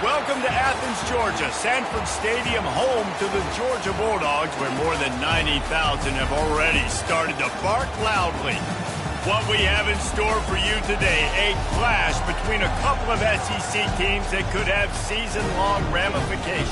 Welcome to Athens, Georgia, Sanford Stadium, home to the Georgia Bulldogs, where more than 90,000 have already started to bark loudly. What we have in store for you today, a clash between a couple of SEC teams that could have season-long ramifications.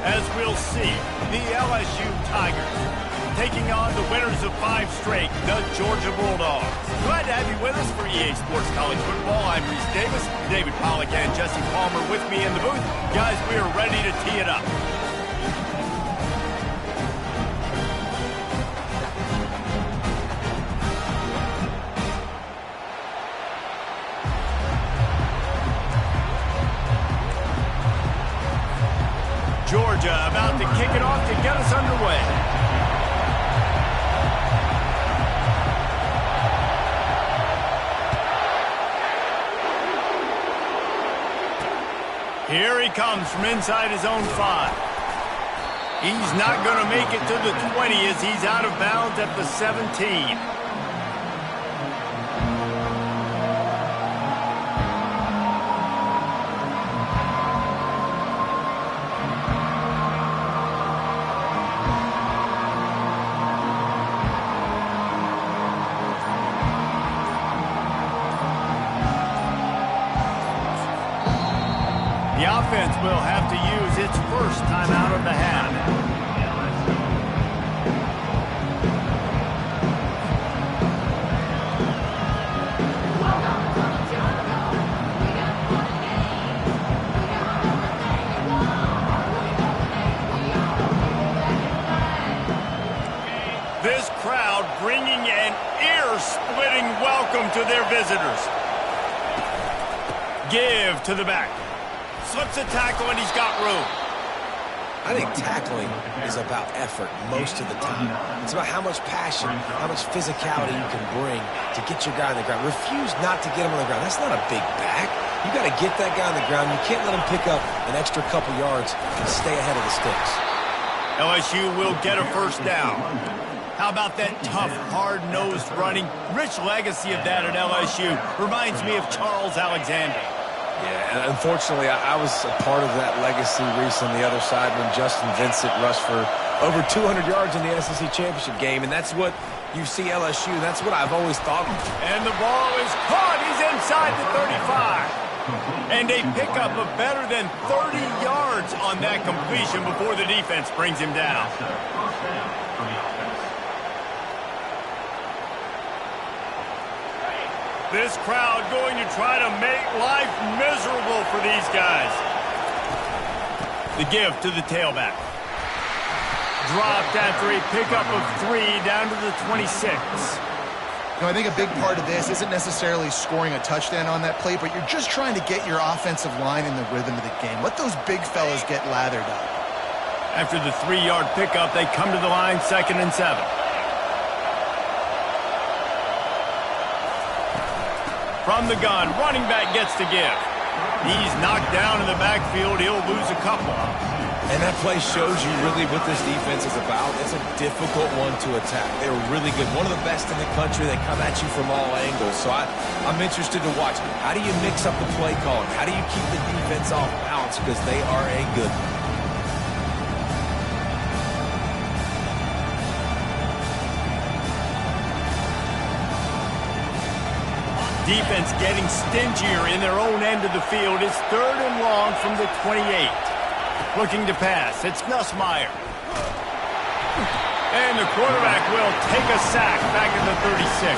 As we'll see, the LSU Tigers taking on the winners of 5 straight, the Georgia Bulldogs. Glad to have you with us for EA Sports College Football. I'm Reese Davis, David Pollack and Jesse Palmer with me in the booth. Guys, we are ready to tee it up. Georgia about to kick it off to get us underway. Here he comes from inside his own 5. He's not going to make it to the 20 as he's out of bounds at the 17. The offense will have to use its first timeout of the half. This crowd bringing an ear-splitting welcome to their visitors. Give to the back. Slips a tackle, and he's got room. I think tackling is about effort most of the time. It's about how much passion, how much physicality you can bring to get your guy on the ground. Refuse not to get him on the ground. That's not a big back. You got to get that guy on the ground. You can't let him pick up an extra couple yards and stay ahead of the sticks. LSU will get a first down. How about that tough, hard-nosed running? Rich legacy of that at LSU. Reminds me of Charles Alexander. Yeah, and unfortunately, I was a part of that legacy, Reese, on the other side when Justin Vincent rushed for over 200 yards in the SEC Championship game, and that's what you see LSU. That's what I've always thought. And the ball is caught. He's inside the 35. And a pickup of better than 30 yards on that completion before the defense brings him down. This crowd going to try to make life miserable for these guys. The give to the tailback. Dropped after a pickup of 3 down to the 26. I think a big part of this isn't necessarily scoring a touchdown on that play, but you're just trying to get your offensive line in the rhythm of the game. Let those big fellas get lathered up. After the 3-yard pickup, they come to the line, 2nd and 7. From the gun, running back gets to give. He's knocked down in the backfield. He'll lose a couple. And that play shows you really what this defense is about. It's a difficult one to attack. They're really good. One of the best in the country. They come at you from all angles. So I'm interested to watch. How do you mix up the play calling? How do you keep the defense off balance? Because they are a good one. Defense getting stingier in their own end of the field. It's 3rd and long from the 28. Looking to pass. It's Nussmeier. And the quarterback will take a sack back at the 36.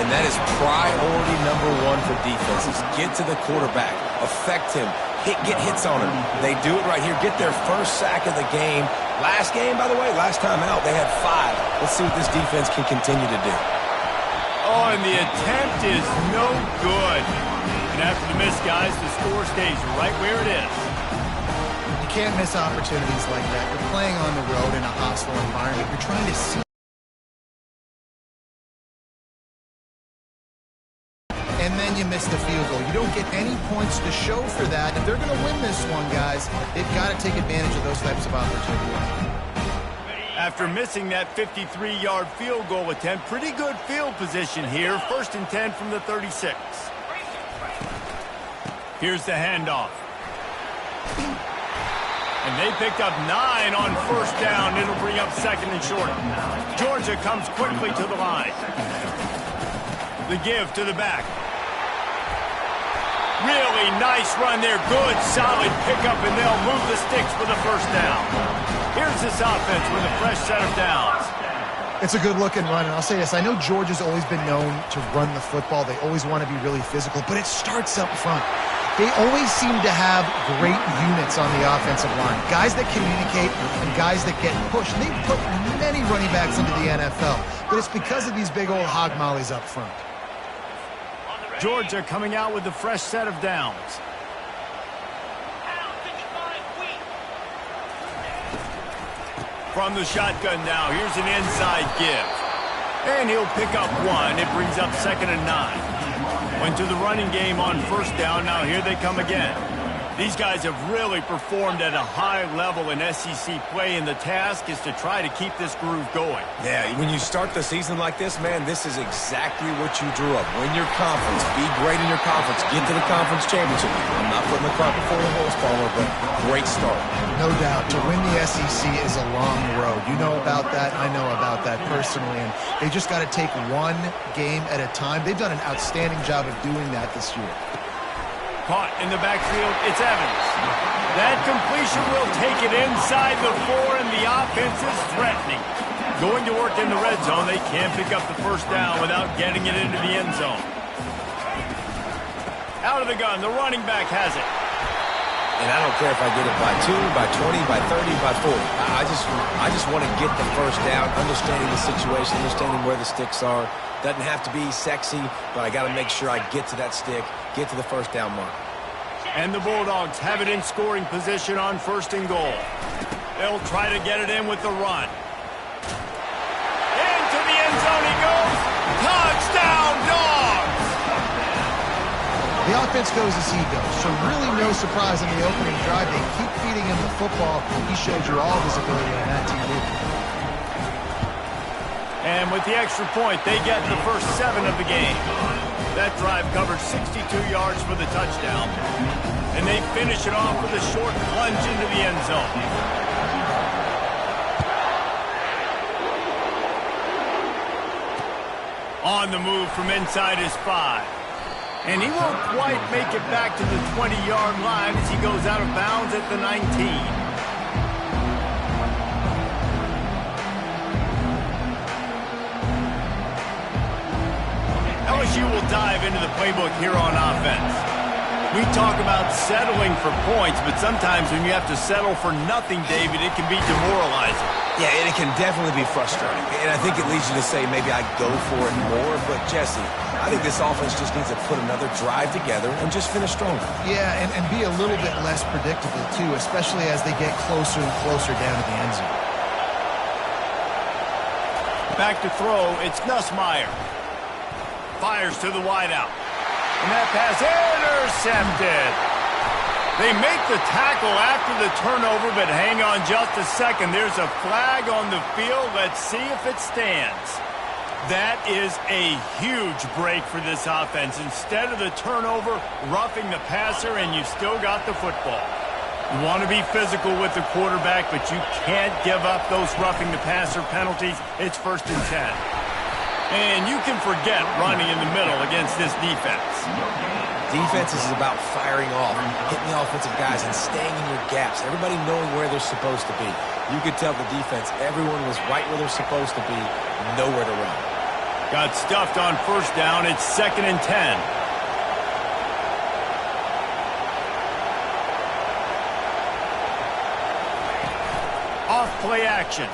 And that is priority number 1 for defenses. Get to the quarterback. Affect him. Get hits on him. They do it right here. Get their first sack of the game. Last game, by the way, last time out, they had 5. Let's see what this defense can continue to do. Oh, and the attempt is no good. And after the miss, guys, the score stays right where it is. You can't miss opportunities like that. You're playing on the road in a hostile environment. You're trying to see. And then you miss the field goal. You don't get any points to show for that. If they're going to win this one, guys, they've got to take advantage of those types of opportunities. After missing that 53-yard field goal attempt, pretty good field position here. 1st and 10 from the 36. Here's the handoff. And they picked up 9 on first down. It'll bring up second and short. Georgia comes quickly to the line. The give to the back. Really nice run there. Good, solid pickup, and they'll move the sticks for the first down. Here's this offense with a fresh set of downs. It's a good-looking run, and I'll say this. I know Georgia's always been known to run the football. They always want to be really physical, but it starts up front. They always seem to have great units on the offensive line. Guys that communicate and guys that get pushed. They've put many running backs into the NFL, but it's because of these big old hog mollies up front. Georgia coming out with a fresh set of downs. From the shotgun now, here's an inside give. And he'll pick up 1. It brings up second and 9. Went to the running game on first down. Now here they come again. These guys have really performed at a high level in SEC play, and the task is to try to keep this groove going. Yeah, when you start the season like this, man, this is exactly what you drew up. Win your conference, be great in your conference, get to the conference championship. I'm not putting the cart before the horse, Palmer, but great start. No doubt. To win the SEC is a long road. You know about that. I know about that personally. And they just got to take one game at a time. They've done an outstanding job of doing that this year. Caught in the backfield, it's Evans. That completion will take it inside the 4, and the offense is threatening. Going to work in the red zone, they can't pick up the first down without getting it into the end zone. Out of the gun, the running back has it. And I don't care if I get it by 2, by 20, by 30, by 40. I just want to get the first down, understanding the situation, understanding where the sticks are. Doesn't have to be sexy, but I got to make sure I get to that stick, get to the first down mark. And the Bulldogs have it in scoring position on first and goal. They'll try to get it in with the run. Into the end zone he goes. Touchdown, Dogs! The offense goes as he goes, so really no surprise in the opening drive. They keep feeding him the football. He showed you all his ability on that TV. And with the extra point, they get the first 7 of the game. That drive covered 62 yards for the touchdown. And they finish it off with a short plunge into the end zone. On the move from inside his 5. And he won't quite make it back to the 20-yard line as he goes out of bounds at the 19. LSU will dive into the playbook here on offense. We talk about settling for points, but sometimes when you have to settle for nothing, David, it can be demoralizing. Yeah, and it can definitely be frustrating. And I think it leads you to say maybe I go for it more. But, Jesse, I think this offense just needs to put another drive together and just finish stronger. Yeah, and be a little bit less predictable, too, especially as they get closer and closer down to the end zone. Back to throw, it's Nussmeier. Fires to the wideout. And that pass intercepted. They make the tackle after the turnover, but hang on just a second. There's a flag on the field. Let's see if it stands. That is a huge break for this offense. Instead of the turnover, roughing the passer, and you still got the football. You want to be physical with the quarterback, but you can't give up those roughing the passer penalties. It's 1st and 10. And you can forget running in the middle against this defense. Defense is about firing off, hitting the offensive guys, and staying in your gaps. Everybody knowing where they're supposed to be. You could tell the defense, everyone was right where they're supposed to be, nowhere to run. Got stuffed on first down. It's 2nd and 10. Off play action.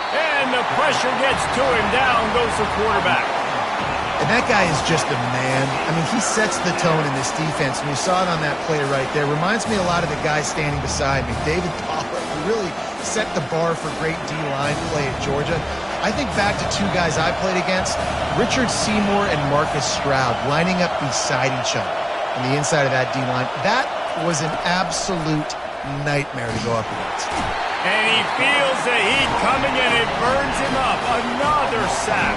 And the pressure gets to him. Down goes the quarterback. And that guy is just a man. I mean, he sets the tone in this defense, and you saw it on that play right there. Reminds me a lot of the guy standing beside me, David Pollard, who really set the bar for great D-line play at Georgia. I think back to 2 guys I played against, Richard Seymour and Marcus Stroud, lining up beside each other on the inside of that D-line. That was an absolute nightmare to go up against. And he feels the heat coming, and it burns him up. Another sack.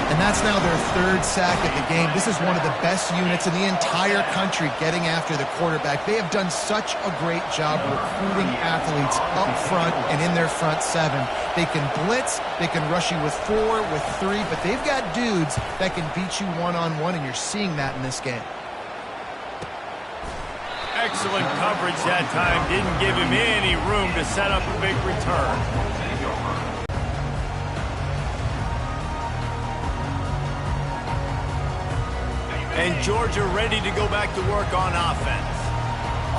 And that's now their third sack of the game. This is one of the best units in the entire country getting after the quarterback. They have done such a great job recruiting athletes up front and in their front seven. They can blitz, they can rush you with 4, with 3, but they've got dudes that can beat you one-on-one, and you're seeing that in this game. Excellent coverage that time. Didn't give him any room to set up a big return. And Georgia ready to go back to work on offense.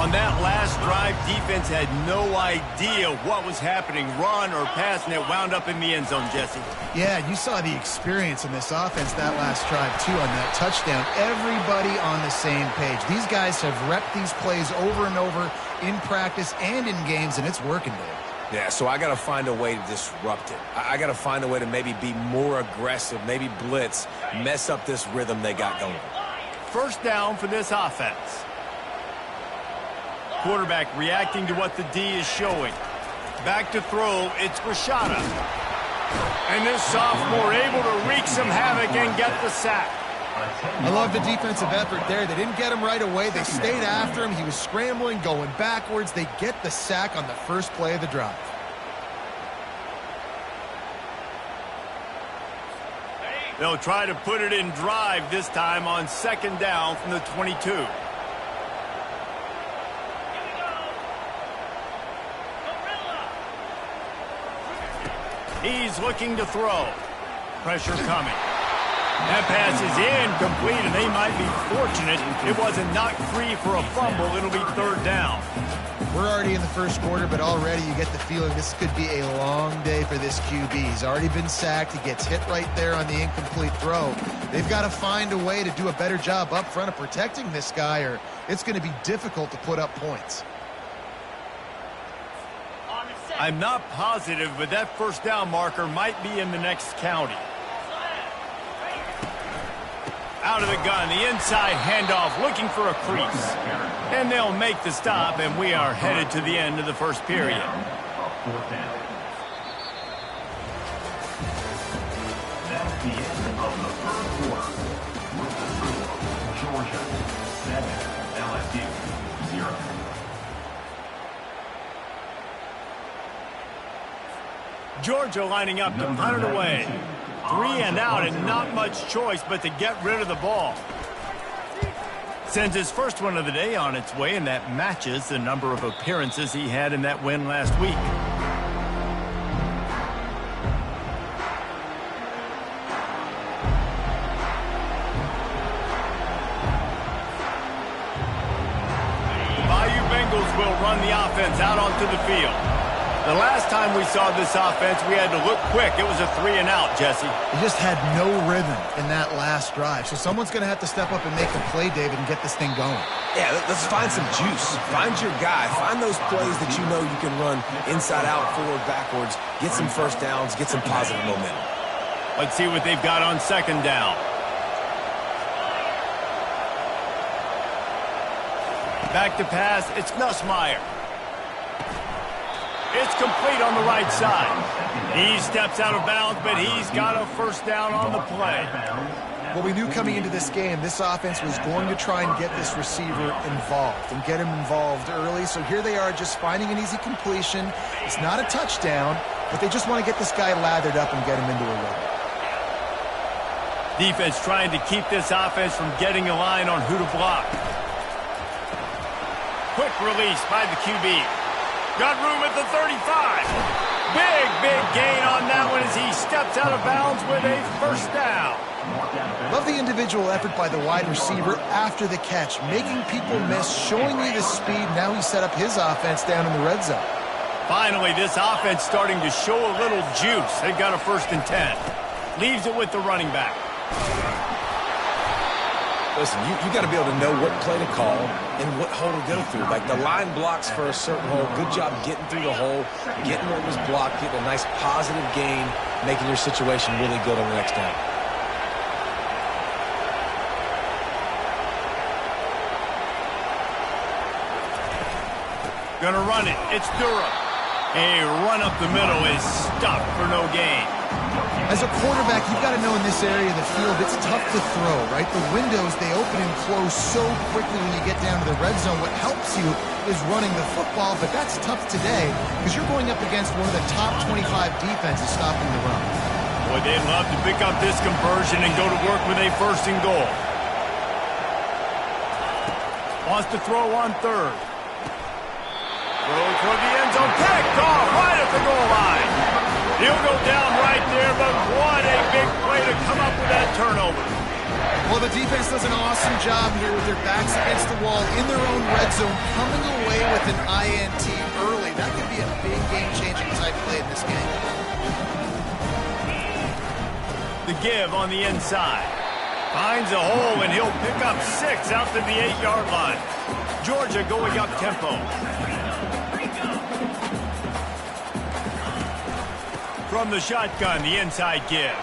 On that last drive, defense had no idea what was happening, run or pass, and it wound up in the end zone, Jesse. Yeah, you saw the experience in this offense that last drive, too, on that touchdown. Everybody on the same page. These guys have repped these plays over and over in practice and in games, and it's working, Dave. Yeah, so I got to find a way to disrupt it. I got to find a way to maybe be more aggressive, maybe blitz, mess up this rhythm they got going. First down for this offense. Quarterback reacting to what the D is showing. Back to throw, it's Rashada. And this sophomore able to wreak some havoc and get the sack. I love the defensive effort there. They didn't get him right away. They stayed after him. He was scrambling, going backwards. They get the sack on the first play of the drive. They'll try to put it in drive this time on second down from the 22. He's looking to throw. Pressure coming. That pass is incomplete, and they might be fortunate it wasn't knocked free for a fumble. It'll be third down. We're already in the first quarter, but already you get the feeling this could be a long day for this QB. He's already been sacked. He gets hit right there on the incomplete throw. They've got to find a way to do a better job up front of protecting this guy, or it's going to be difficult to put up points. I'm not positive, but that first down marker might be in the next county. Out of the gun, the inside handoff, looking for a crease. And they'll make the stop, and we are headed to the end of the first period. That's the end of the first quarter. Georgia 7, LSU 0. Georgia lining up to punt it away. 3 and out, and not much choice but to get rid of the ball. Sends his first one of the day on its way, and that matches the number of appearances he had in that win last week. Bayou Bengals will run the offense out onto the field. The last time we saw this offense, we had to look quick. It was a 3 and out, Jesse. He just had no rhythm in that last drive. So someone's going to have to step up and make a play, David, and get this thing going. Yeah, let's find some juice. Find your guy. Find those plays that you know you can run inside out, forward, backwards. Get some first downs. Get some positive momentum. Let's see what they've got on second down. Back to pass. It's Nussmeier. It's complete on the right side. He steps out of bounds, but he's got a first down on the play. Well, we knew coming into this game, this offense was going to try and get this receiver involved and get him involved early. So here they are just finding an easy completion. It's not a touchdown, but they just want to get this guy lathered up and get him into a run. Defense trying to keep this offense from getting a line on who to block. Quick release by the QB. Got room at the 35. Big gain on that one as he steps out of bounds with a first down. Love the individual effort by the wide receiver after the catch, making people miss, showing you the speed. Now he set up his offense down in the red zone. Finally, this offense starting to show a little juice. They've got a 1st and 10. Leaves it with the running back. Listen, you got to be able to know what play to call and what hole to go through. Like the line blocks for a certain hole. Good job getting through the hole, getting what was blocked, getting a nice positive gain, making your situation really good on the next down. Gonna run it. It's Durham. A run up the middle is stopped for no gain. As a quarterback, you've got to know in this area of the field, it's tough to throw, right? The windows, they open and close so quickly when you get down to the red zone. What helps you is running the football, but that's tough today because you're going up against one of the top 25 defenses stopping the run. Boy, they'd love to pick up this conversion and go to work with a first and goal. Wants to throw on third. Throw toward the end zone. Picked off right at the goal line. He'll go down right there, but what a big play to come up with that turnover. Well, the defense does an awesome job here with their backs against the wall in their own red zone, coming away with an INT early. That could be a big game-changing type play in this game. The give on the inside. Finds a hole, and he'll pick up 6 out to the 8-yard line. Georgia going up tempo. From the shotgun, the inside give.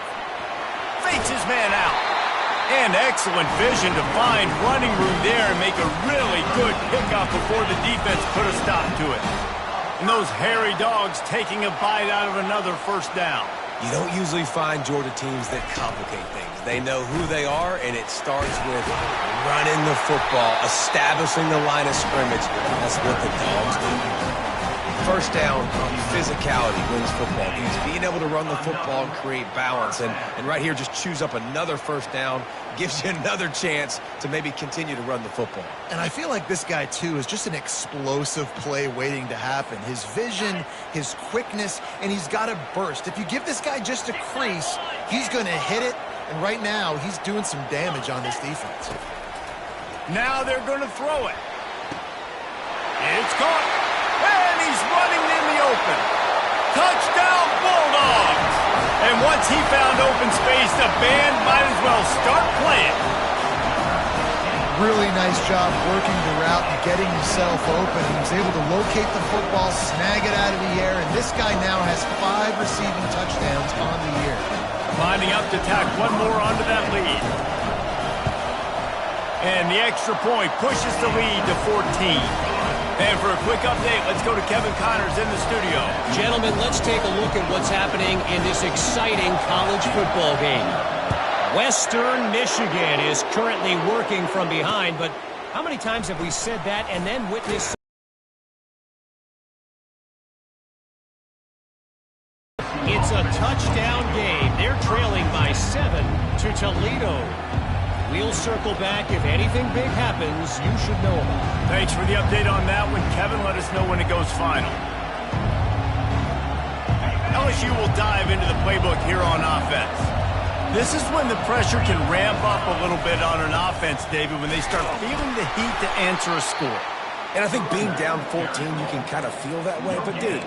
Fakes his man out. And excellent vision to find running room there and make a really good pickup before the defense put a stop to it. And those hairy dogs taking a bite out of another first down. You don't usually find Georgia teams that complicate things. They know who they are, and it starts with running the football, establishing the line of scrimmage. That's what the dogs do. First down, physicality wins football games. Being able to run the football and create balance. And right here, just choose up another first down, gives you another chance to maybe continue to run the football. And I feel like this guy, too, is just an explosive play waiting to happen. His vision, his quickness, and he's got a burst. If you give this guy just a crease, he's going to hit it. And right now, he's doing some damage on this defense. Now they're going to throw it. It's caught. And he's running in the open. Touchdown, Bulldogs! And once he found open space, the band might as well start playing. Really nice job working the route and getting himself open. He was able to locate the football, snag it out of the air, and this guy now has 5 receiving touchdowns on the year. Lining up to tack one more onto that lead. And the extra point pushes the lead to 14. And for a quick update, let's go to Kevin Connors in the studio. Gentlemen, let's take a look at what's happening in this exciting college football game. Western Michigan is currently working from behind, but how many times have we said that and then witnessed? It's a touchdown game. They're trailing by 7 to Toledo. We'll circle back. If anything big happens, you should know about it. Thanks for the update on that one, Kevin. Let us know when it goes final. LSU will dive into the playbook here on offense. This is when the pressure can ramp up a little bit on an offense, David, when they start feeling the heat to answer a score. And I think being down 14, you can kind of feel that way. But, dude,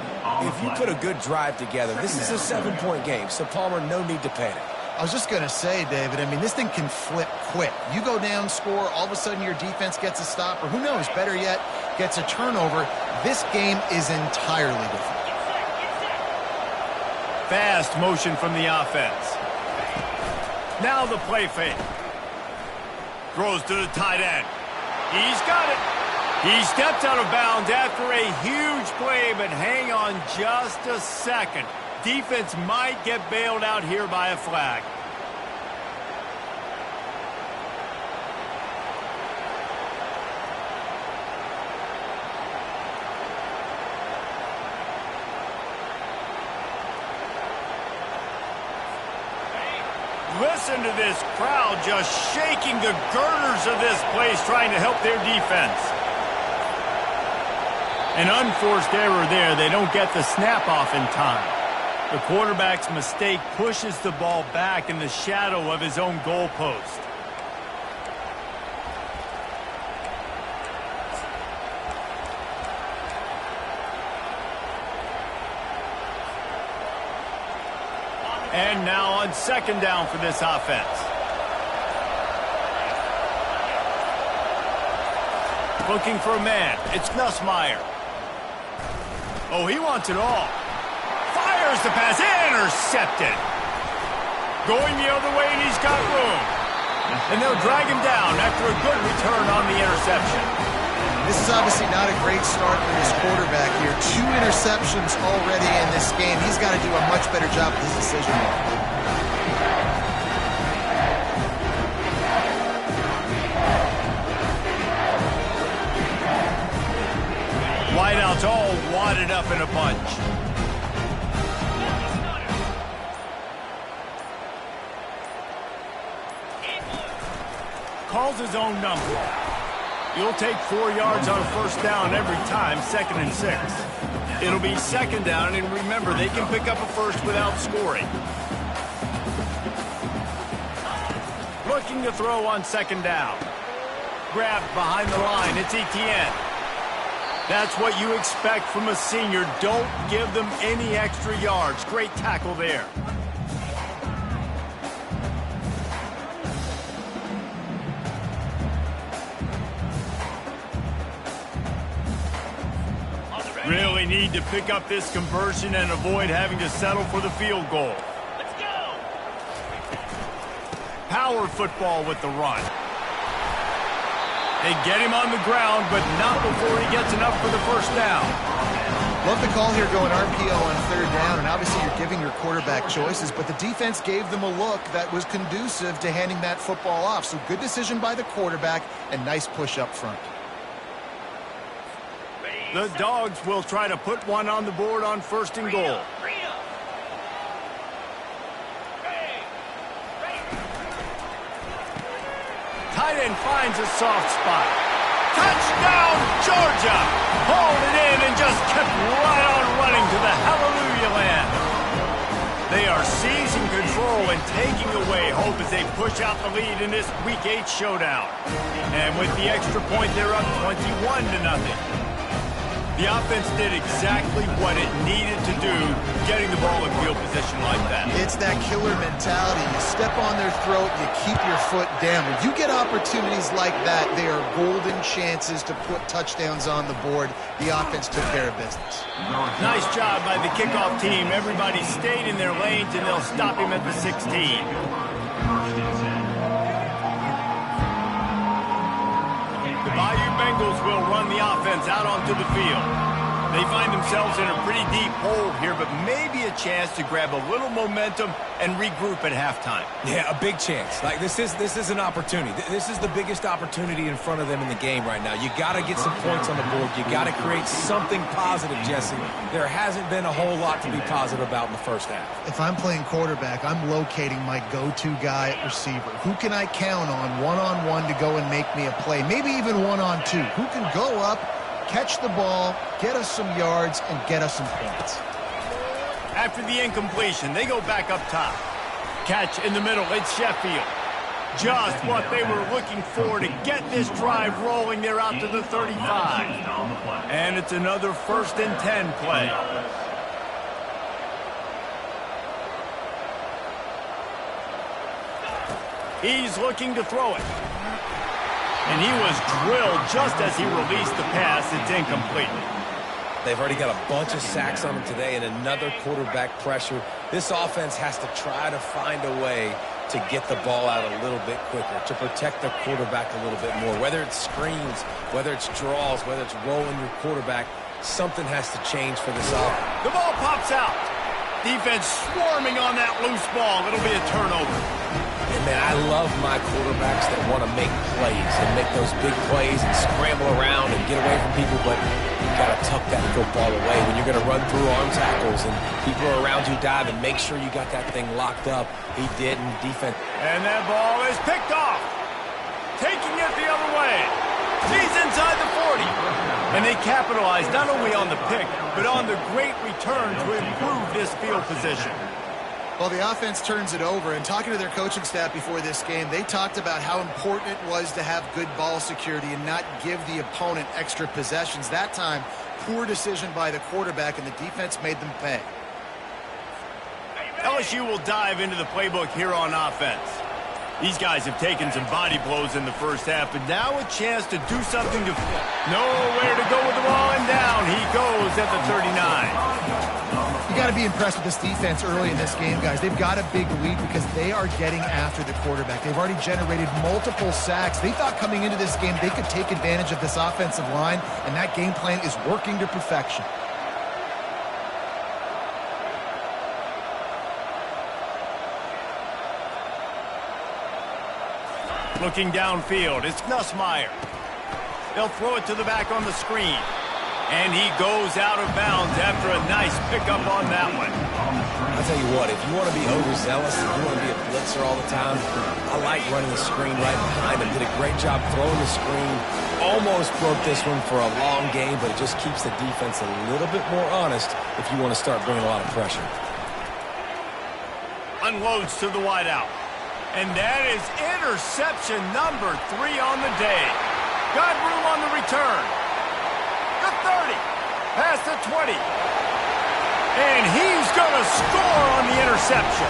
if you put a good drive together, this is a 7-point game. So, Palmer, no need to panic. I was just going to say, David, I mean, this thing can flip quick. You go down, score, all of a sudden your defense gets a stop, or who knows, better yet, gets a turnover. This game is entirely different. Fast motion from the offense. Now the play fake. Throws to the tight end. He's got it. He stepped out of bounds after a huge play, but hang on just a second. Defense might get bailed out here by a flag. Listen to this crowd just shaking the girders of this place, trying to help their defense. An unforced error there. They don't get the snap off in time. The quarterback's mistake pushes the ball back in the shadow of his own goalpost. And now on second down for this offense. Looking for a man. It's Nussmeier. Oh, he wants it all. Fires the pass. Intercepted. Going the other way, and he's got room. And they'll drag him down after a good return on the interception. This is obviously not a great start for this quarterback here. 2 interceptions already in this game. He's got to do a much better job with his decision making. in a bunch. Calls his own number. You'll take 4 yards on first down every time, 2nd and 6. It'll be 2nd down, and remember, they can pick up a first without scoring. Looking to throw on 2nd down. Grabbed behind the line, it's Etienne. That's what you expect from a senior. Don't give them any extra yards. Great tackle there. Really need to pick up this conversion and avoid having to settle for the field goal. Let's go! Power football with the run. They get him on the ground, but not before he gets enough for the first down. Love the call here going RPO on 3rd down, and obviously you're giving your quarterback choices, but the defense gave them a look that was conducive to handing that football off. So good decision by the quarterback and nice push up front. The Dogs will try to put one on the board on 1st and goal. Tight end finds a soft spot. Touchdown, Georgia! Hauled it in and just kept right on running to the hallelujah land. They are seizing control and taking away hope as they push out the lead in this Week 8 showdown. And with the extra point, they're up 21-0. The offense did exactly what it needed to do, getting the ball in field position like that. It's that killer mentality. You step on their throat, you keep your foot down. When you get opportunities like that, they are golden chances to put touchdowns on the board. The offense took care of business. Nice job by the kickoff team. Everybody stayed in their lanes, and they'll stop him at the 16. The Bayou Bengals will run the offense out onto the field. They find themselves in a pretty deep hole here, but maybe a chance to grab a little momentum and regroup at halftime. Yeah, a big chance. Like this is an opportunity. This is the biggest opportunity in front of them in the game right now. You got to get some points on the board. You got to create something positive, Jesse. There hasn't been a whole lot to be positive about in the first half. If I'm playing quarterback, I'm locating my go-to guy at receiver. Who can I count on one-on-one to go and make me a play? Maybe even one-on-two. Who can go up, catch the ball, get us some yards, and get us some points. After the incompletion, they go back up top. Catch in the middle, it's Sheffield. Just what they were looking for to get this drive rolling. They're out to the 35. And it's another 1st and 10 play. He's looking to throw it. And he was drilled just as he released the pass. It's incomplete. They've already got a bunch of sacks on them today and another quarterback pressure. This offense has to try to find a way to get the ball out a little bit quicker, to protect their quarterback a little bit more. Whether it's screens, whether it's draws, whether it's rolling your quarterback, something has to change for this offense. The ball pops out. Defense swarming on that loose ball. It'll be a turnover. And, man, I love my quarterbacks that want to make plays and make those big plays and scramble around and get away from people, but you've got to tuck that football away when you're going to run through arm tackles and people are around you diving. Make sure you got that thing locked up. He didn't. Defense. And that ball is picked off. Taking it the other way. He's inside the 40. And they capitalize not only on the pick, but on the great return to improve this field position. Well, the offense turns it over, and talking to their coaching staff before this game, they talked about how important it was to have good ball security and not give the opponent extra possessions. That time, poor decision by the quarterback, and the defense made them pay. LSU will dive into the playbook here on offense. These guys have taken some body blows in the first half, but now a chance to do something to nowhere to go with the ball, and down he goes at the 39. You got to be impressed with this defense early in this game, guys. They've got a big lead because they are getting after the quarterback. They've already generated multiple sacks. They thought coming into this game they could take advantage of this offensive line, and that game plan is working to perfection. Looking downfield, it's Nussmeier. They'll throw it to the back on the screen. And he goes out of bounds after a nice pickup on that one. I'll tell you what, if you want to be overzealous, if you want to be a blitzer all the time, I like running the screen right behind him. Did a great job throwing the screen. Almost broke this one for a long game, but it just keeps the defense a little bit more honest if you want to start bringing a lot of pressure. Unloads to the wideout. And that is interception number 3 on the day. Got room on the return. The 30. Past the 20. And he's going to score on the interception.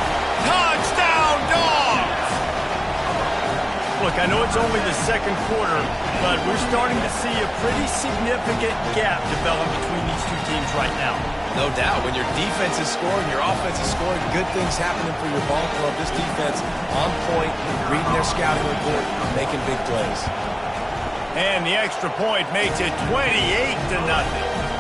Touchdown, Dogs! Look, I know it's only the second quarter, but we're starting to see a pretty significant gap develop between these two teams right now. No doubt. When your defense is scoring, your offense is scoring, good things happening for your ball club. This defense on point, reading their scouting report, making big plays. And the extra point makes it 28-0.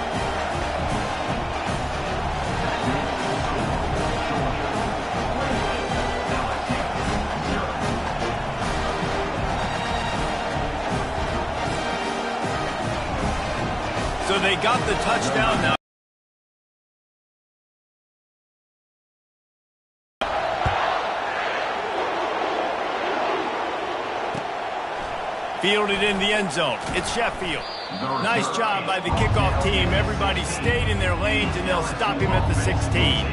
So they got the touchdown now. Fielded in the end zone. It's Sheffield. Nice job by the kickoff team. Everybody stayed in their lanes, and they'll stop him at the 16.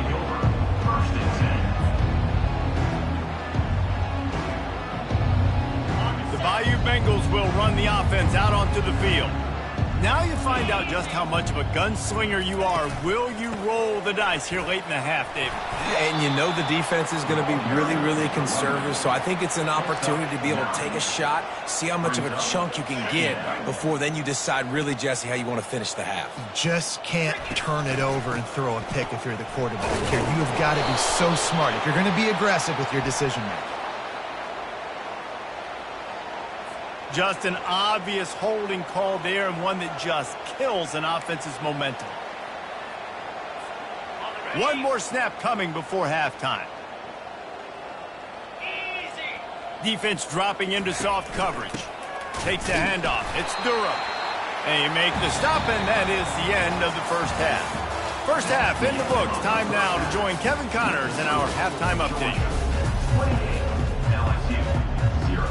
The Bayou Bengals will run the offense out onto the field. Now you find out just how much of a gunslinger you are. Will you roll the dice here late in the half, David? And you know the defense is going to be really, really conservative, so I think it's an opportunity to be able to take a shot, see how much of a chunk you can get before then you decide really, Jesse, how you want to finish the half. You just can't turn it over and throw a pick if you're the quarterback here. You have got to be so smart if you're going to be aggressive with your decision-making. Just an obvious holding call there, and one that just kills an offense's momentum. One more snap coming before halftime. Defense dropping into soft coverage. Takes a handoff. It's Durham. They make the stop, and that is the end of the first half. First half in the books. Time now to join Kevin Connors in our halftime update. 28, LSU 0.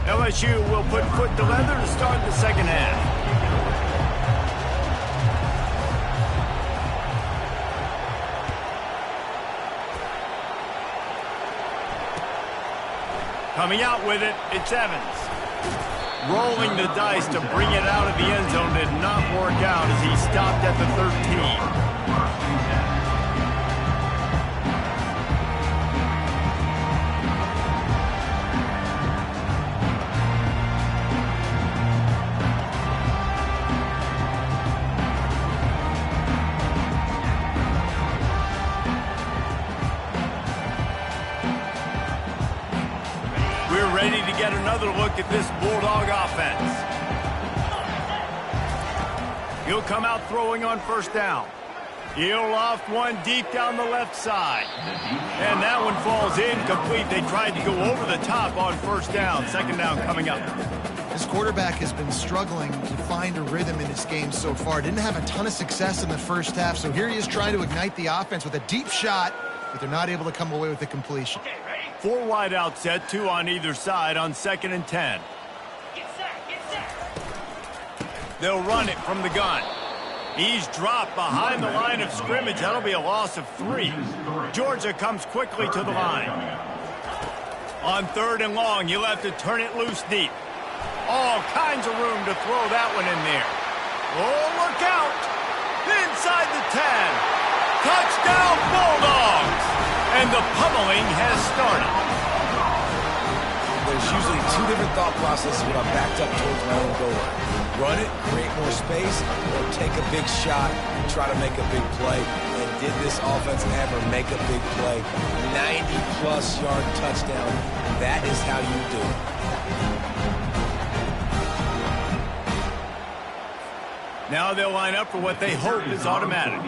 LSU will put foot to leather to start the second half. Coming out with it, it's Evans. Rolling the dice to bring it out of the end zone did not work out as he stopped at the 13. Ready to get another look at this Bulldog offense. He'll come out throwing on first down. He'll loft one deep down the left side. And that one falls incomplete. They tried to go over the top on first down. Second down coming up. This quarterback has been struggling to find a rhythm in this game so far. Didn't have a ton of success in the first half, so here he is trying to ignite the offense with a deep shot, but they're not able to come away with the completion. 4 wide out set, 2 on either side on 2nd and 10. They'll run it from the gun. He's dropped behind the line of scrimmage. That'll be a loss of 3. Georgia comes quickly to the line. On 3rd and long, you'll have to turn it loose deep. All kinds of room to throw that one in there. Oh, look out! Inside the 10. Touchdown, Bulldogs! And the pummeling has started. There's usually 2 different thought processes when I'm backed up towards my own goal line. Run it, create more space, or take a big shot and try to make a big play. And did this offense ever make a big play? 90-plus yard touchdown. That is how you do it. Now they'll line up for what they hope is automatic.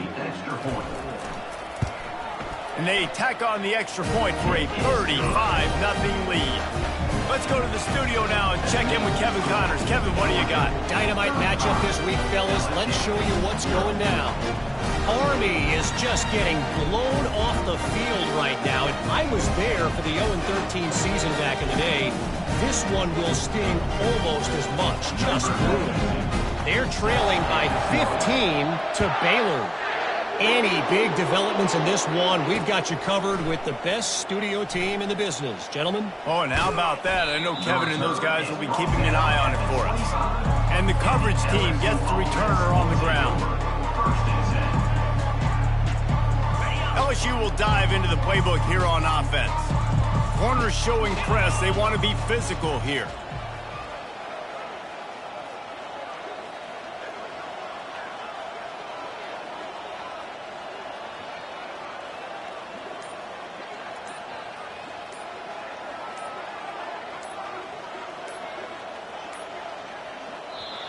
And they tack on the extra point for a 35-0 lead. Let's go to the studio now and check in with Kevin Connors. Kevin, what do you got? Dynamite matchup this week, fellas. Let's show you what's going down. Army is just getting blown off the field right now. And I was there for the 0-13 season back in the day. This one will sting almost as much. Just brutal. They're trailing by 15 to Baylor. Any big developments in this one, we've got you covered with the best studio team in the business. Gentlemen? Oh, and how about that? I know Kevin and those guys will be keeping an eye on it for us. And the coverage team gets the returner on the ground. LSU will dive into the playbook here on offense. Corners showing press. They want to be physical here.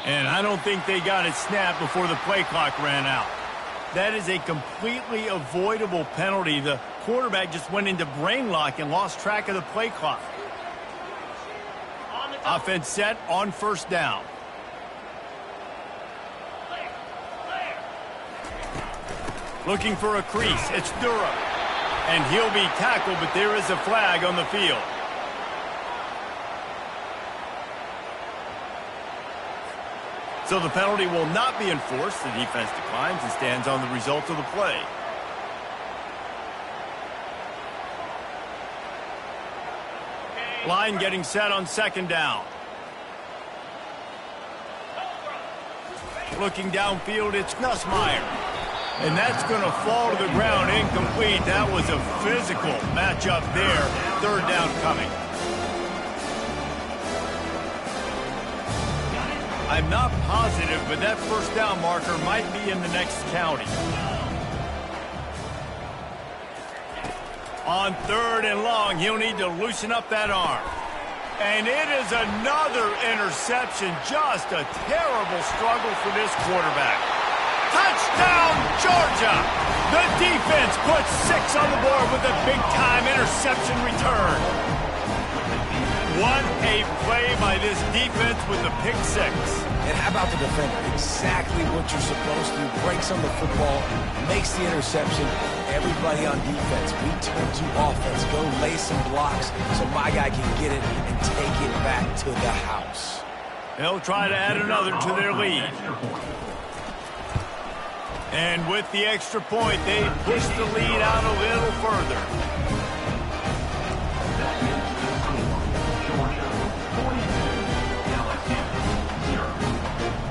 And I don't think they got it snapped before the play clock ran out. That is a completely avoidable penalty. The quarterback just went into brain lock and lost track of the play clock. Offense set on first down. Looking for a crease. It's Durham. And he'll be tackled, but there is a flag on the field. So the penalty will not be enforced. The defense declines and stands on the result of the play. Line getting set on second down. Looking downfield, it's Nussmeier. And that's going to fall to the ground incomplete. That was a physical matchup there. Third down coming. I'm not positive, but that first down marker might be in the next county. On third and long, he'll need to loosen up that arm. And it is another interception. Just a terrible struggle for this quarterback. Touchdown, Georgia! The defense puts 6 on the board with a big-time interception return. What a play by this defense with the pick 6. And how about the defender? Exactly what you're supposed to do. Breaks on the football, makes the interception. Everybody on defense, we turn to offense. Go lay some blocks so my guy can get it and take it back to the house. They'll try to add another to their lead. And with the extra point, they push the lead out a little further.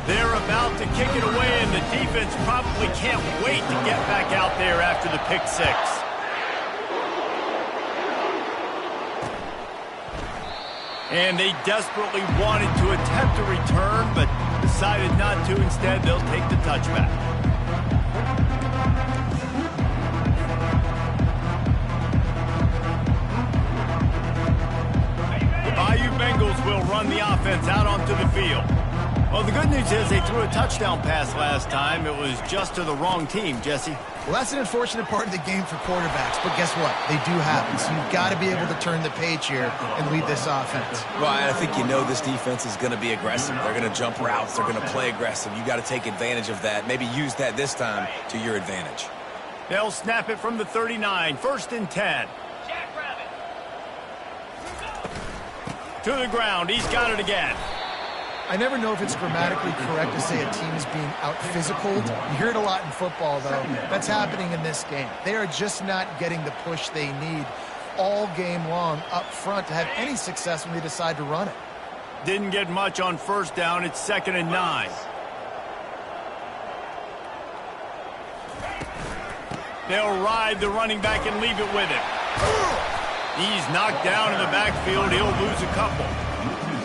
They're about to kick it away, and the defense probably can't wait to get back out there after the pick 6. And they desperately wanted to attempt a return, but decided not to. Instead, they'll take the touchback. The Bayou Bengals will run the offense out onto the field. Well, the good news is they threw a touchdown pass last time. It was just to the wrong team, Jesse. Well, that's an unfortunate part of the game for quarterbacks, but guess what? They do happen, so you've got to be able to turn the page here and lead this offense. Well, I think you know this defense is going to be aggressive. They're going to jump routes. They're going to play aggressive. You got to take advantage of that. Maybe use that this time to your advantage. They'll snap it from the 39. First and 10. To the ground. He's got it again. I never know if it's grammatically correct to say a team is being out-physical. You hear it a lot in football, though. That's happening in this game. They are just not getting the push they need all game long up front to have any success when they decide to run it. Didn't get much on first down. It's 2nd and 9. They'll ride the running back and leave it with him. He's knocked down in the backfield. He'll lose a couple.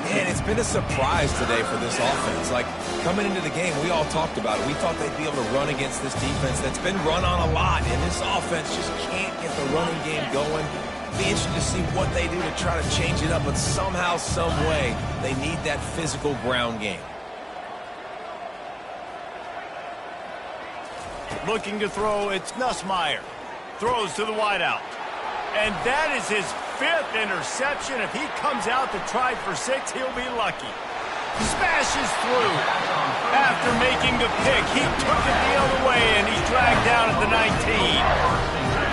And it's been a surprise today for this offense. Like, coming into the game, we all talked about it. We thought they'd be able to run against this defense that's been run on a lot. And this offense just can't get the running game going. Be interested to see what they do to try to change it up. But somehow, some way, they need that physical ground game. Looking to throw, it's Nussmeier. Throws to the wideout. And that is his 5th interception. If he comes out to try for 6, he'll be lucky. Smashes through. After making the pick, he took it the other way, and he's dragged down at the 19.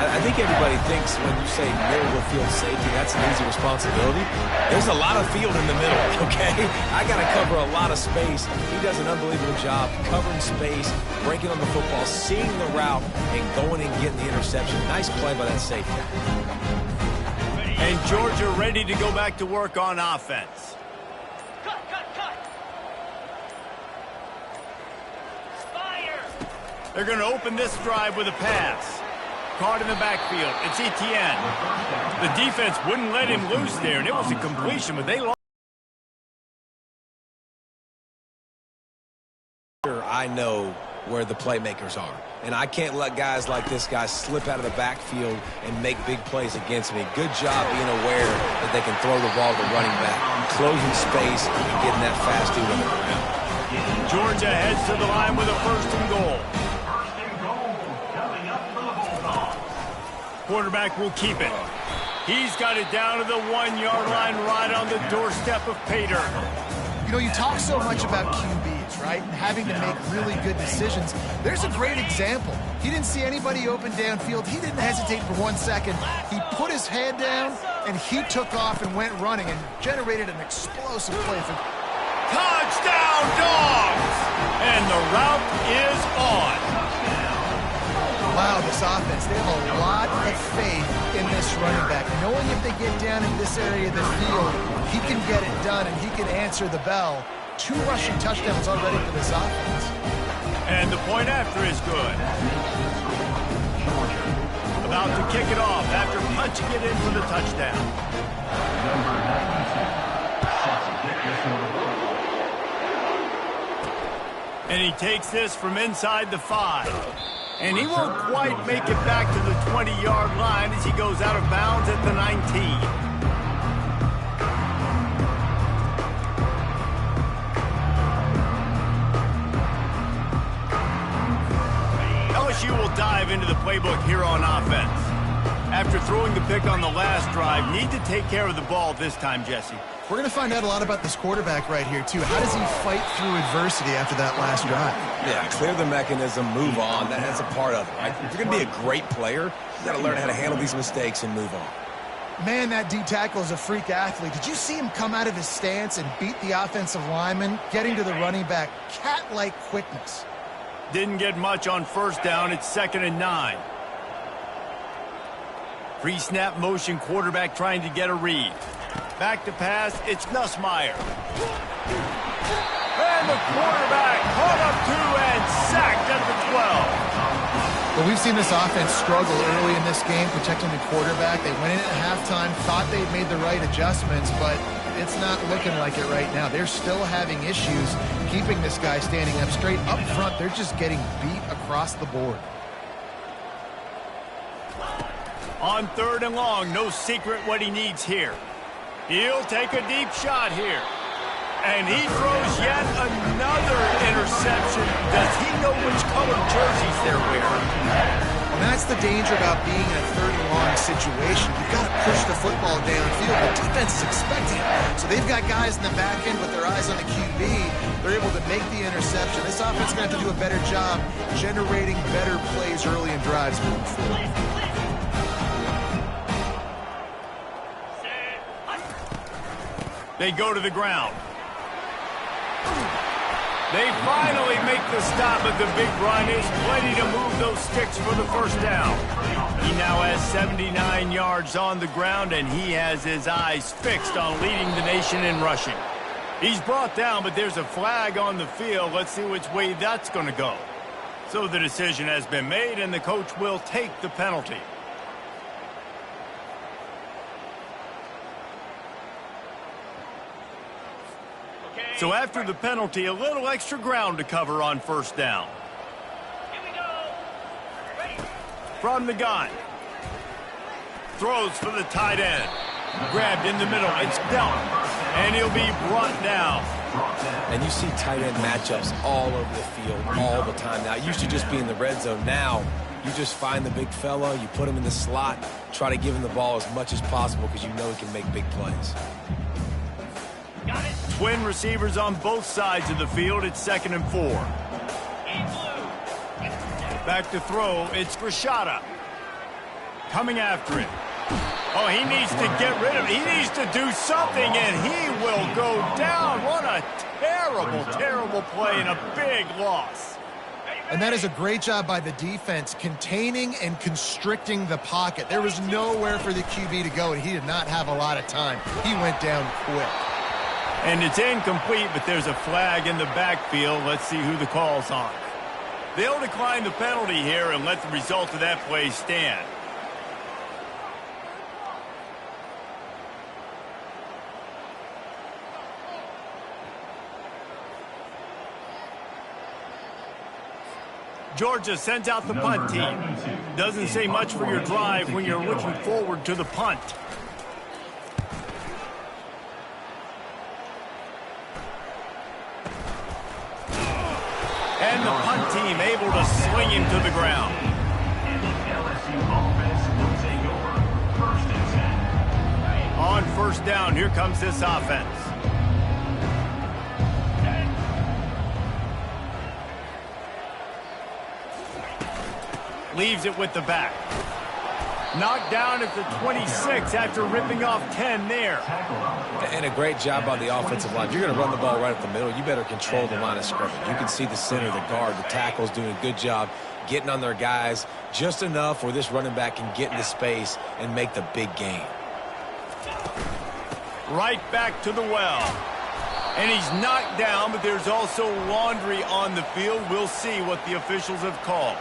I think everybody thinks when you say middle of the field safety, that's an easy responsibility. There's a lot of field in the middle, okay? I got to cover a lot of space. He does an unbelievable job covering space, breaking on the football, seeing the route, and going and getting the interception. Nice play by that safety. And Georgia ready to go back to work on offense. Cut. Fire. They're going to open this drive with a pass. Caught in the backfield. It's Etienne. The defense wouldn't let him loose there, and it was a completion, but they lost. I know where the playmakers are, and I can't let guys like this guy slip out of the backfield and make big plays against me. Good job being aware that they can throw the ball to the running back, closing space and getting that fast dude on the ground. Georgia heads to the line with a 1st and goal. Quarterback will keep it. He's got it down to the 1-yard line right on the doorstep of Pater. You know, you talk so much about QBs, right? And having to make really good decisions. There's a great example. He didn't see anybody open downfield. He didn't hesitate for 1 second. He put his head down, and he took off and went running and generated an explosive play for Touchdown, Dogs! And the route is on. Wow, this offense, they have a lot of faith in this running back. Knowing if they get down in this area of the field, he can get it done and he can answer the bell. 2 rushing touchdowns already for this offense. And the point after is good. About to kick it off after punching it in for the touchdown. And he takes this from inside the 5. And he won't quite make it back to the 20-yard line as he goes out of bounds at the 19. LSU will dive into the playbook here on offense. After throwing the pick on the last drive, need to take care of the ball this time, Jesse. We're going to find out a lot about this quarterback right here, too. How does he fight through adversity after that last drive? Yeah, clear the mechanism, move on. That's a part of it, right? If you're going to be a great player, you got to learn how to handle these mistakes and move on. Man, that D tackle is a freak athlete. Did you see him come out of his stance and beat the offensive lineman, getting to the running back? Cat-like quickness. Didn't get much on 1st down. It's 2nd and 9. Pre-snap motion quarterback trying to get a read. Back to pass, it's Nussmeier. And the quarterback caught up 2 and sacked at the 12. Well, we've seen this offense struggle early in this game, protecting the quarterback. They went in at halftime, thought they'd made the right adjustments, but it's not looking like it right now. They're still having issues keeping this guy standing up straight. Up front, they're just getting beat across the board. On 3rd and long, no secret what he needs here. He'll take a deep shot here. And he throws yet another interception. Does he know which color jerseys they're wearing? And that's the danger about being in a 3rd and long situation. You've got to push the football downfield. The defense is expecting it. So they've got guys in the back end with their eyes on the QB. They're able to make the interception. This offense is going to have to do a better job generating better plays early in drives moving forward. They go to the ground. They finally make the stop, but the big run is plenty to move those sticks for the 1st down. He now has 79 yards on the ground, and he has his eyes fixed on leading the nation in rushing. He's brought down, but there's a flag on the field. Let's see which way that's going to go. So the decision has been made, and the coach will take the penalty. So after the penalty, a little extra ground to cover on 1st down. Here we go. Ready. From the gun. Throws for the tight end. Grabbed in the middle. It's Bell. And he'll be brought down. And you see tight end matchups all over the field all the time now. It used to just be in the red zone. Now you just find the big fella, you put him in the slot, try to give him the ball as much as possible because you know he can make big plays. Got it. Twin receivers on both sides of the field. It's 2nd and 4. In blue. Back to throw. It's Rashada. Coming after him. Oh, he needs to get rid of it. He needs to do something, and he will go down. What a terrible, terrible play and a big loss. And that is a great job by the defense, containing and constricting the pocket. There was nowhere for the QB to go, and he did not have a lot of time. He went down quick. And it's incomplete, but there's a flag in the backfield. Let's see who the call's on. They'll decline the penalty here and let the result of that play stand. Georgia sends out the punt team. Doesn't say much for your drive when you're looking forward to the punt. And the punt team able to sling him to the ground. And the LSU offense will take over. 1st and 10. On 1st down, here comes this offense. Leaves it with the back. Knocked down at the 26 after ripping off 10 there. And a great job by the offensive line. If you're going to run the ball right up the middle, you better control the line of scrimmage. You can see the center, the guard, the tackles doing a good job getting on their guys just enough where this running back can get into space and make the big gain. Right back to the well. And he's knocked down, but there's also laundry on the field. We'll see what the officials have called.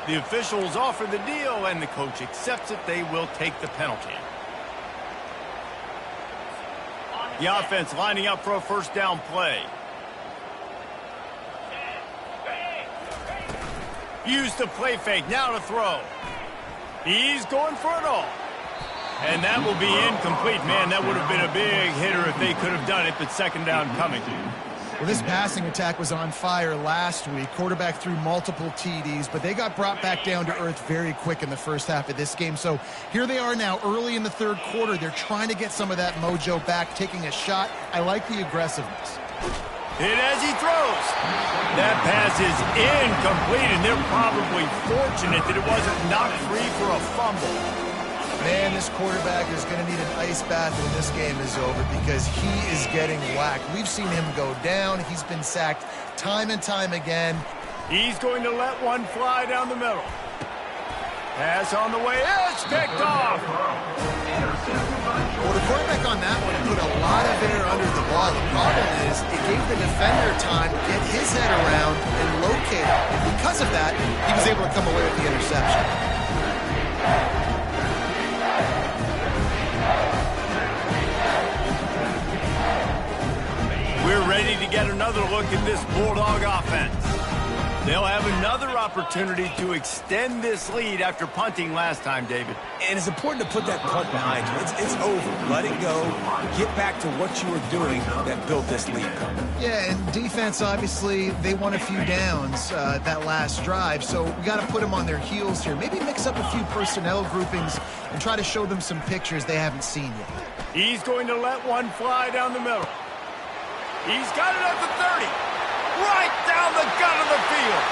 The officials offer the deal, and the coach accepts it. They will take the penalty. The offense lining up for a 1st down play. Used the play fake, now to throw. He's going for it all. And that will be incomplete. Man, that would have been a big hitter if they could have done it, but 2nd down coming. Well, this passing attack was on fire last week. Quarterback threw multiple TDs, but they got brought back down to earth very quick in the first half of this game. So here they are now early in the 3rd quarter. They're trying to get some of that mojo back, taking a shot. I like the aggressiveness. Hit as he throws. That pass is incomplete, and they're probably fortunate that it wasn't knocked free for a fumble. Man, this quarterback is going to need an ice bath when this game is over because he is getting whacked. We've seen him go down. He's been sacked time and time again. He's going to let one fly down the middle. Pass on the way. It's picked off. Well, the quarterback on that one put a lot of air under the ball. The problem is it gave the defender time to get his head around and locate it. And because of that, he was able to come away with the interception. We're ready to get another look at this Bulldog offense. They'll have another opportunity to extend this lead after punting last time, David. And it's important to put that punt behind you. It's over. Let it go. Get back to what you were doing that built this lead. Yeah, and defense, obviously, they won a few downs that last drive, so we got to put them on their heels here. Maybe mix up a few personnel groupings and try to show them some pictures they haven't seen yet. He's going to let one fly down the middle. He's got it at the 30. Right down the gut of the field.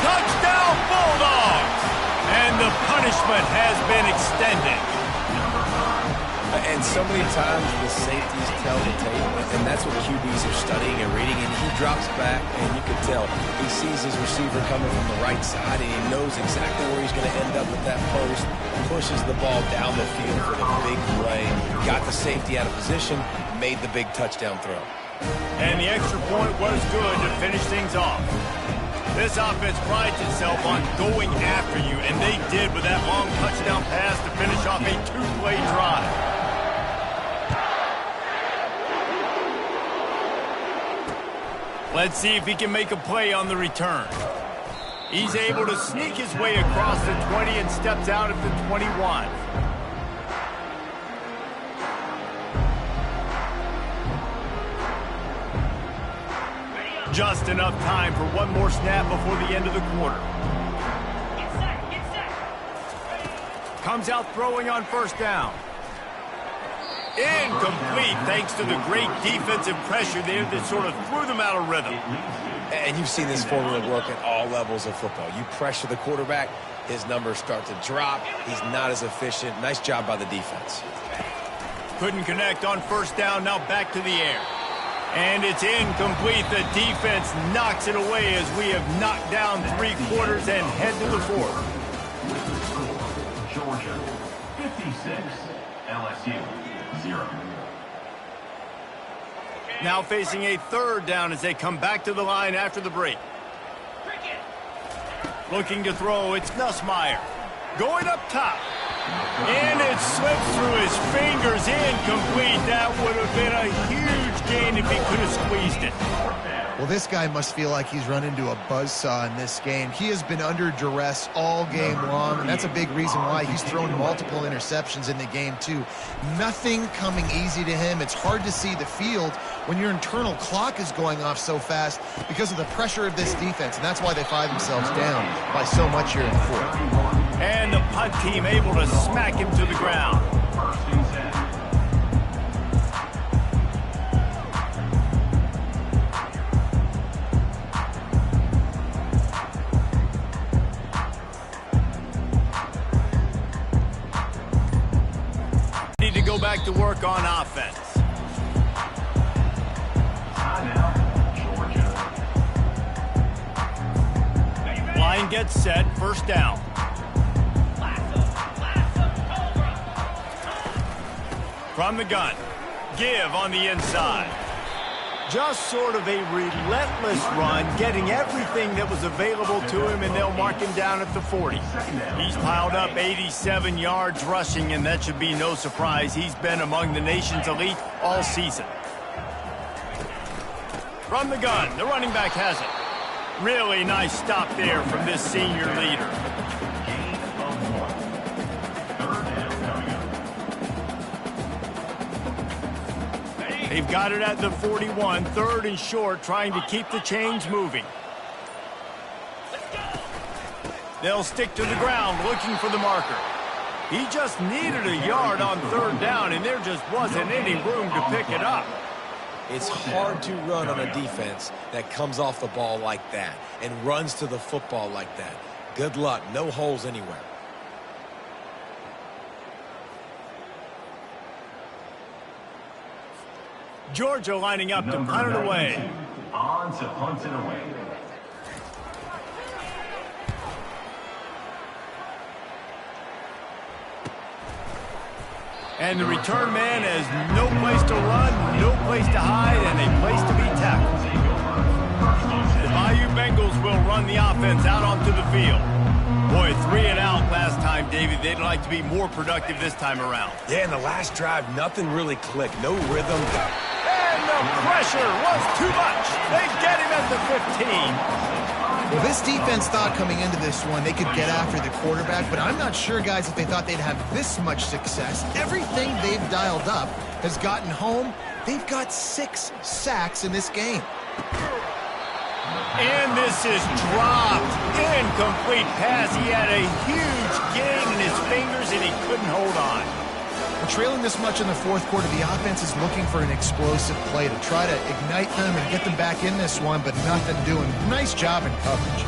Touchdown, Bulldogs. And the punishment has been extended. And so many times the safeties tell the tape, and that's what QBs are studying and reading, and he drops back, and you can tell he sees his receiver coming from the right side, and he knows exactly where he's going to end up with that post, pushes the ball down the field for the big play, got the safety out of position, made the big touchdown throw. And the extra point was good to finish things off. This offense prides itself on going after you, and they did with that long touchdown pass to finish off a 2-play drive. Let's see if he can make a play on the return. He's able to sneak his way across the 20 and steps out at the 21. Just enough time for one more snap before the end of the quarter. Get set, get set. Comes out throwing on first down. Incomplete thanks to the great defensive pressure there that sort of threw them out of rhythm. And you've seen this formula work at all levels of football. You pressure the quarterback, his numbers start to drop. He's not as efficient. Nice job by the defense. Couldn't connect on first down, now back to the air. And it's incomplete. The defense knocks it away as we have knocked down 3 quarters and head to the 4th. Georgia 56, LSU 0. Now facing a 3rd down as they come back to the line after the break. Looking to throw, it's Nussmeier. Going up top. And it slips through his fingers, incomplete. That would have been a huge gain if he could have squeezed it. Well, this guy must feel like he's run into a buzzsaw in this game. He has been under duress all game long, and that's a big reason why he's thrown multiple interceptions in the game, too. Nothing coming easy to him. It's hard to see the field when your internal clock is going off so fast because of the pressure of this defense, and that's why they find themselves down by so much here in the 4th. And the punt team able to smack him to the ground. First and 10. Need to go back to work on offense. Timeout, Georgia. Line gets set, first down. From the gun, give on the inside. Just sort of a relentless run, getting everything that was available to him, and they'll mark him down at the 40. He's piled up 87 yards rushing, and that should be no surprise. He's been among the nation's elite all season. From the gun, the running back has it. Really nice stop there from this senior leader. Gain of 1. 3rd down coming up. They've got it at the 41, 3rd and short, trying to keep the chains moving. They'll stick to the ground, looking for the marker. He just needed a yard on 3rd down, and there just wasn't any room to pick it up. It's hard to run on a defense that comes off the ball like that and runs to the football like that. Good luck. No holes anywhere. Georgia lining up to punt it away. On to punt it away. And the return man has no place to run, no place to hide, and a place to be tackled. The Bayou Bengals will run the offense out onto the field. Boy, 3 and out last time, David. They'd like to be more productive this time around. Yeah, in the last drive, nothing really clicked. No rhythm. And the pressure was too much. They get him at the 15. Well, this defense thought coming into this one they could get after the quarterback, but I'm not sure, guys, if they thought they'd have this much success. Everything they've dialed up has gotten home. They've got 6 sacks in this game. And this is dropped. Incomplete pass. He had a huge gain in his fingers, and he couldn't hold on. Well, trailing this much in the 4th quarter, the offense is looking for an explosive play to try to ignite them and get them back in this one, but nothing doing. Nice job in coverage.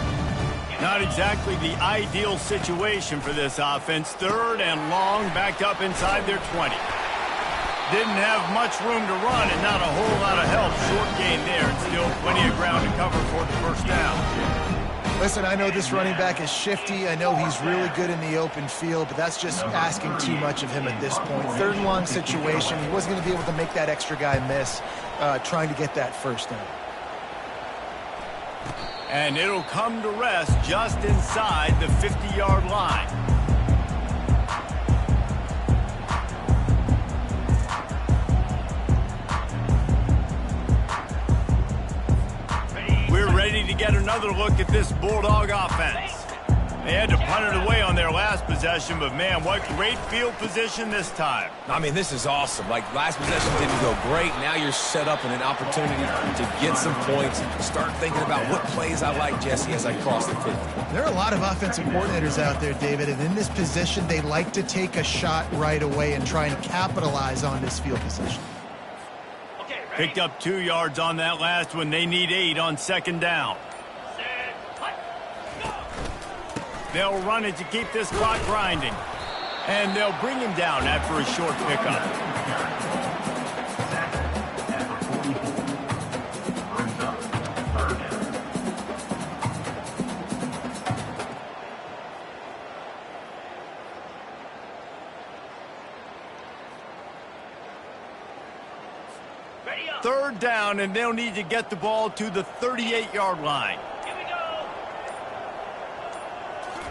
Not exactly the ideal situation for this offense. 3rd and long, backed up inside their 20. Didn't have much room to run and not a whole lot of help. Short gain there, and still plenty of ground to cover for the first down. Listen, I know this running back is shifty. I know he's really good in the open field, but that's just asking too much of him at this point. 3rd and long situation. He wasn't going to be able to make that extra guy miss trying to get that first down. And it'll come to rest just inside the 50-yard line. We're ready to get another look at this Bulldog offense. They had to punt it away on their last possession, but man, what great field position this time. I mean, this is awesome. Like, last possession didn't go great. Now you're set up in an opportunity to get some points. Start thinking about what plays I like, Jesse, as I cross the field. There are a lot of offensive coordinators out there, David, and in this position, they like to take a shot right away and try and capitalize on this field position. Okay, ready? Picked up 2 yards on that last one. They need 8 on second down. Set, punt, go! They'll run it to keep this clock grinding. And they'll bring him down after a short pickup. Brings up 3rd down. Ready up. 3rd down, and they'll need to get the ball to the 38-yard line. Here we go.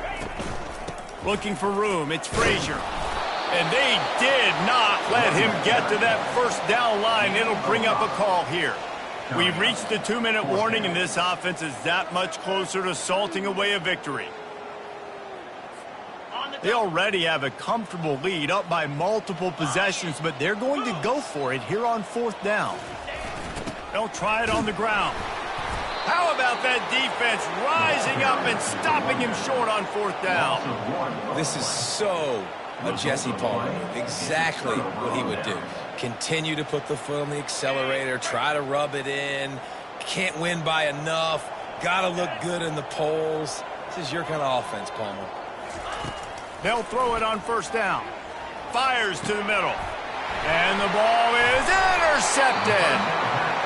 Ready. Looking for room. It's Frazier. And they did not let him get to that first down line. It'll bring up a call here. We've reached the 2-minute warning, and this offense is that much closer to salting away a victory. On the They already have a comfortable lead, up by multiple possessions, but they're going to go for it here on 4th down. They'll try it on the ground. How about that defense rising up and stopping him short on 4th down? This is so a Jesse Palmer move. Exactly what he would do. Continue to put the foot on the accelerator, try to rub it in. Can't win by enough. Got to look good in the polls. This is your kind of offense, Palmer. They'll throw it on 1st down. Fires to the middle. And the ball is intercepted.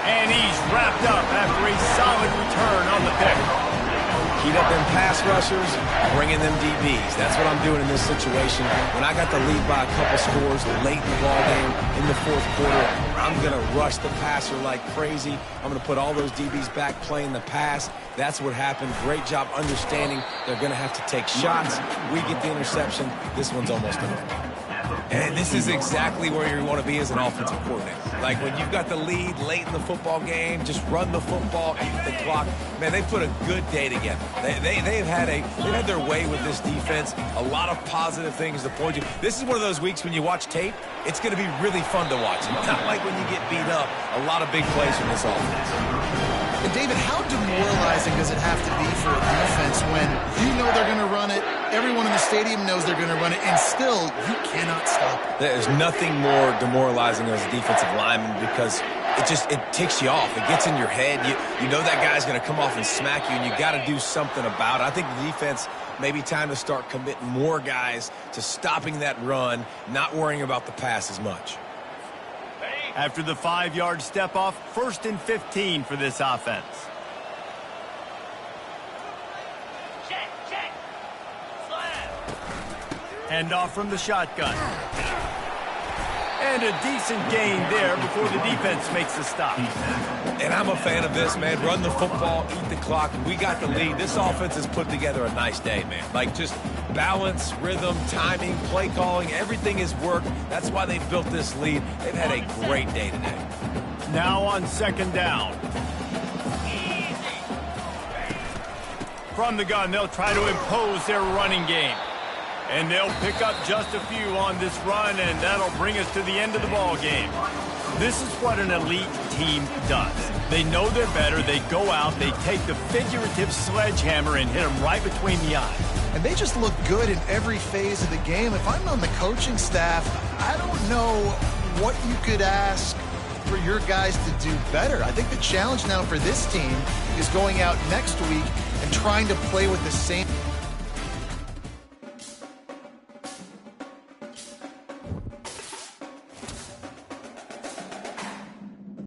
And he's wrapped up after a solid return on the pick. Heat up them pass rushers, bring in them DBs. That's what I'm doing in this situation. When I got the lead by a couple scores late in the ball game, in the 4th quarter, I'm going to rush the passer like crazy. I'm going to put all those DBs back playing the pass. That's what happened. Great job understanding they're going to have to take shots. We get the interception. This one's almost over. And this is exactly where you want to be as an offensive coordinator. Like, when you've got the lead late in the football game, just run the football, eat the clock. Man, they put a good day together. They've had their way with this defense. A lot of positive things to point to. This is one of those weeks when you watch tape, it's going to be really fun to watch. Not like when you get beat up. A lot of big plays from this offense. And David, how demoralizing does it have to be for a defense when you know they're going to run it, everyone in the stadium knows they're going to run it, and still you cannot stop it? There's nothing more demoralizing as a defensive lineman because it ticks you off. It gets in your head. You know that guy's going to come off and smack you, and you got to do something about it. I think the defense maybe time to start committing more guys to stopping that run, not worrying about the pass as much. After the 5-yard step off, 1st and 15 for this offense. Check, check. Slap. Hand off from the shotgun. And a decent gain there before the defense makes the stop. And I'm a fan of this, man. Run the football, eat the clock. We got the lead. This offense has put together a nice day, man. Like, just balance, rhythm, timing, play calling, everything has worked. That's why they built this lead. They've had a great day today. Now on 2nd down. From the gun, they'll try to impose their running game. And they'll pick up just a few on this run, and that'll bring us to the end of the ball game. This is what an elite team does. They know they're better. They go out, they take the figurative sledgehammer and hit them right between the eyes. And they just look good in every phase of the game. If I'm on the coaching staff, I don't know what you could ask for your guys to do better. I think the challenge now for this team is going out next week and trying to play with the same